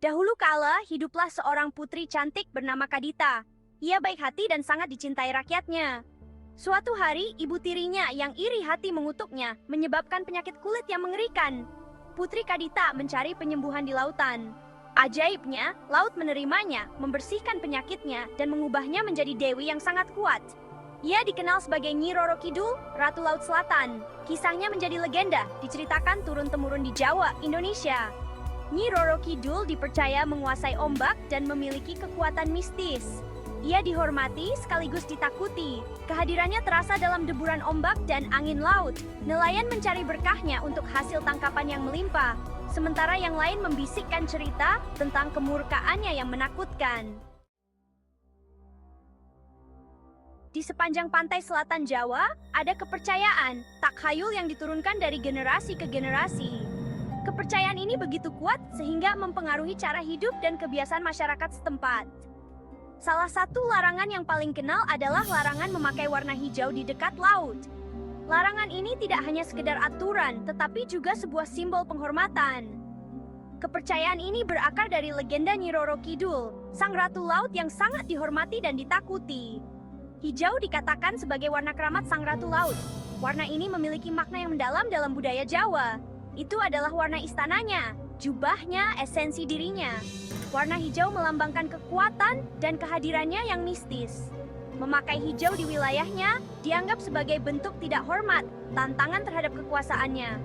Dahulu kala, hiduplah seorang putri cantik bernama Kadita. Ia baik hati dan sangat dicintai rakyatnya. Suatu hari, ibu tirinya yang iri hati mengutuknya, menyebabkan penyakit kulit yang mengerikan. Putri Kadita mencari penyembuhan di lautan. Ajaibnya, laut menerimanya, membersihkan penyakitnya, dan mengubahnya menjadi dewi yang sangat kuat. Ia dikenal sebagai Nyi Roro Kidul, Ratu Laut Selatan. Kisahnya menjadi legenda, diceritakan turun-temurun di Jawa, Indonesia. Nyi Roro Kidul dipercaya menguasai ombak dan memiliki kekuatan mistis. Ia dihormati sekaligus ditakuti. Kehadirannya terasa dalam deburan ombak dan angin laut. Nelayan mencari berkahnya untuk hasil tangkapan yang melimpah, sementara yang lain membisikkan cerita tentang kemurkaannya yang menakutkan. Di sepanjang pantai selatan Jawa, ada kepercayaan takhayul yang diturunkan dari generasi ke generasi. Kepercayaan ini begitu kuat sehingga mempengaruhi cara hidup dan kebiasaan masyarakat setempat. Salah satu larangan yang paling kenal adalah larangan memakai warna hijau di dekat laut. Larangan ini tidak hanya sekedar aturan, tetapi juga sebuah simbol penghormatan. Kepercayaan ini berakar dari legenda Nyi Roro Kidul, sang ratu laut yang sangat dihormati dan ditakuti. Hijau dikatakan sebagai warna keramat sang ratu laut. Warna ini memiliki makna yang mendalam dalam budaya Jawa. Itu adalah warna istananya, jubahnya, esensi dirinya. Warna hijau melambangkan kekuatan dan kehadirannya yang mistis. Memakai hijau di wilayahnya dianggap sebagai bentuk tidak hormat, tantangan terhadap kekuasaannya.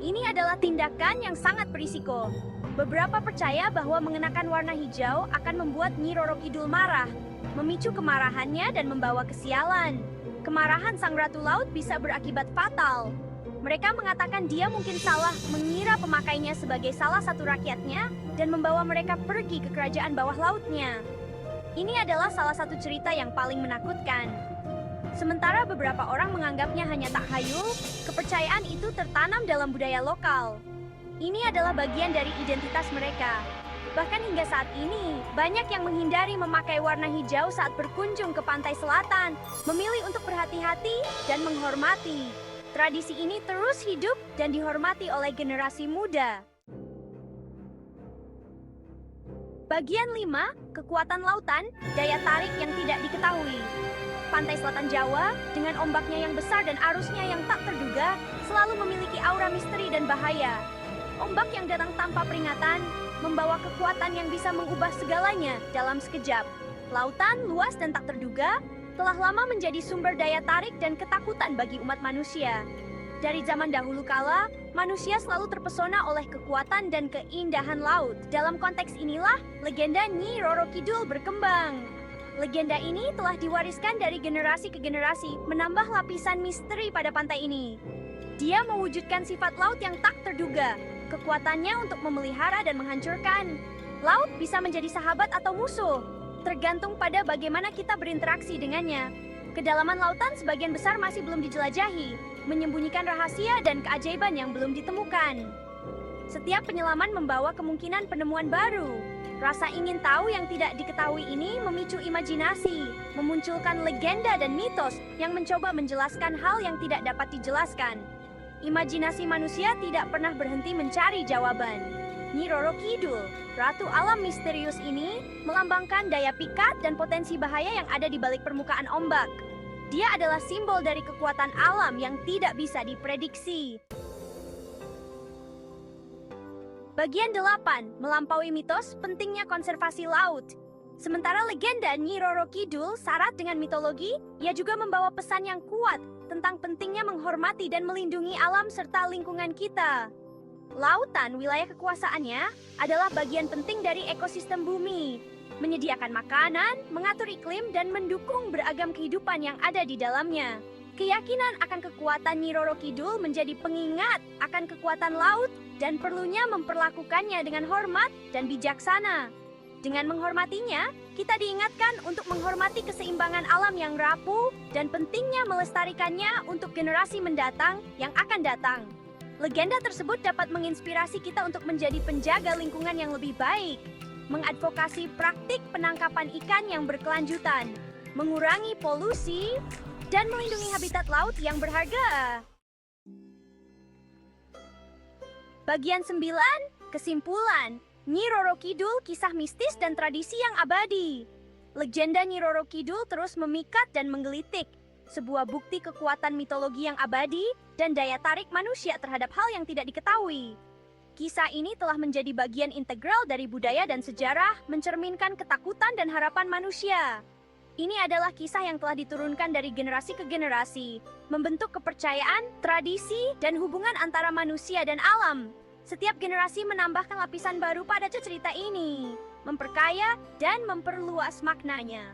Ini adalah tindakan yang sangat berisiko. Beberapa percaya bahwa mengenakan warna hijau akan membuat Nyi Roro Kidul marah, memicu kemarahannya dan membawa kesialan. Kemarahan sang ratu laut bisa berakibat fatal. Mereka mengatakan dia mungkin salah mengira pemakainya sebagai salah satu rakyatnya dan membawa mereka pergi ke kerajaan bawah lautnya. Ini adalah salah satu cerita yang paling menakutkan. Sementara beberapa orang menganggapnya hanya takhayul, kepercayaan itu tertanam dalam budaya lokal. Ini adalah bagian dari identitas mereka. Bahkan hingga saat ini, banyak yang menghindari memakai warna hijau saat berkunjung ke pantai selatan, memilih untuk berhati-hati dan menghormati. Tradisi ini terus hidup dan dihormati oleh generasi muda. Bagian 5, kekuatan lautan, daya tarik yang tidak diketahui. Pantai selatan Jawa, dengan ombaknya yang besar dan arusnya yang tak terduga, selalu memiliki aura misteri dan bahaya. Ombak yang datang tanpa peringatan, membawa kekuatan yang bisa mengubah segalanya dalam sekejap. Lautan luas dan tak terduga, telah lama menjadi sumber daya tarik dan ketakutan bagi umat manusia. Dari zaman dahulu kala, manusia selalu terpesona oleh kekuatan dan keindahan laut. Dalam konteks inilah, legenda Nyi Roro Kidul berkembang. Legenda ini telah diwariskan dari generasi ke generasi, menambah lapisan misteri pada pantai ini. Dia mewujudkan sifat laut yang tak terduga, kekuatannya untuk memelihara dan menghancurkan. Laut bisa menjadi sahabat atau musuh, tergantung pada bagaimana kita berinteraksi dengannya. Kedalaman lautan sebagian besar masih belum dijelajahi, menyembunyikan rahasia dan keajaiban yang belum ditemukan. Setiap penyelaman membawa kemungkinan penemuan baru. Rasa ingin tahu yang tidak diketahui ini memicu imajinasi, memunculkan legenda dan mitos yang mencoba menjelaskan hal yang tidak dapat dijelaskan. Imajinasi manusia tidak pernah berhenti mencari jawaban. Nyi Roro Kidul, ratu alam misterius ini, melambangkan daya pikat dan potensi bahaya yang ada di balik permukaan ombak. Dia adalah simbol dari kekuatan alam yang tidak bisa diprediksi. Bagian 8, melampaui mitos pentingnya konservasi laut. Sementara legenda Nyi Roro Kidul syarat dengan mitologi, ia juga membawa pesan yang kuat tentang pentingnya menghormati dan melindungi alam serta lingkungan kita. Lautan, wilayah kekuasaannya, adalah bagian penting dari ekosistem bumi, menyediakan makanan, mengatur iklim, dan mendukung beragam kehidupan yang ada di dalamnya. Keyakinan akan kekuatan Nyi Roro Kidul menjadi pengingat akan kekuatan laut dan perlunya memperlakukannya dengan hormat dan bijaksana. Dengan menghormatinya, kita diingatkan untuk menghormati keseimbangan alam yang rapuh dan pentingnya melestarikannya untuk generasi mendatang yang akan datang. Legenda tersebut dapat menginspirasi kita untuk menjadi penjaga lingkungan yang lebih baik, mengadvokasi praktik penangkapan ikan yang berkelanjutan, mengurangi polusi, dan melindungi habitat laut yang berharga. Bagian 9, kesimpulan. Nyi Roro Kidul, kisah mistis dan tradisi yang abadi. Legenda Nyi Roro Kidul terus memikat dan menggelitik, sebuah bukti kekuatan mitologi yang abadi dan daya tarik manusia terhadap hal yang tidak diketahui. Kisah ini telah menjadi bagian integral dari budaya dan sejarah, mencerminkan ketakutan dan harapan manusia. Ini adalah kisah yang telah diturunkan dari generasi ke generasi, membentuk kepercayaan, tradisi, dan hubungan antara manusia dan alam. Setiap generasi menambahkan lapisan baru pada cerita ini, memperkaya dan memperluas maknanya.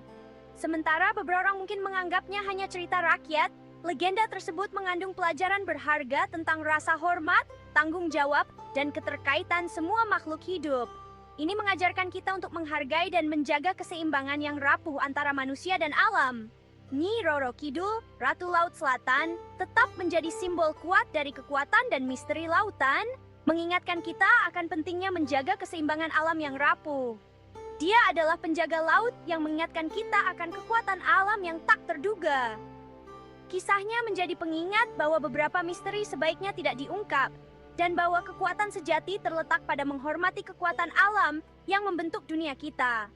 Sementara beberapa orang mungkin menganggapnya hanya cerita rakyat, legenda tersebut mengandung pelajaran berharga tentang rasa hormat, tanggung jawab, dan keterkaitan semua makhluk hidup. Ini mengajarkan kita untuk menghargai dan menjaga keseimbangan yang rapuh antara manusia dan alam. Nyi Roro Kidul, Ratu Laut Selatan, tetap menjadi simbol kuat dari kekuatan dan misteri lautan, mengingatkan kita akan pentingnya menjaga keseimbangan alam yang rapuh. Dia adalah penjaga laut yang mengingatkan kita akan kekuatan alam yang tak terduga. Kisahnya menjadi pengingat bahwa beberapa misteri sebaiknya tidak diungkap, dan bahwa kekuatan sejati terletak pada menghormati kekuatan alam yang membentuk dunia kita.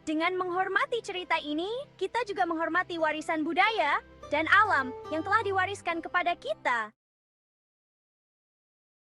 Dengan menghormati cerita ini, kita juga menghormati warisan budaya dan alam yang telah diwariskan kepada kita.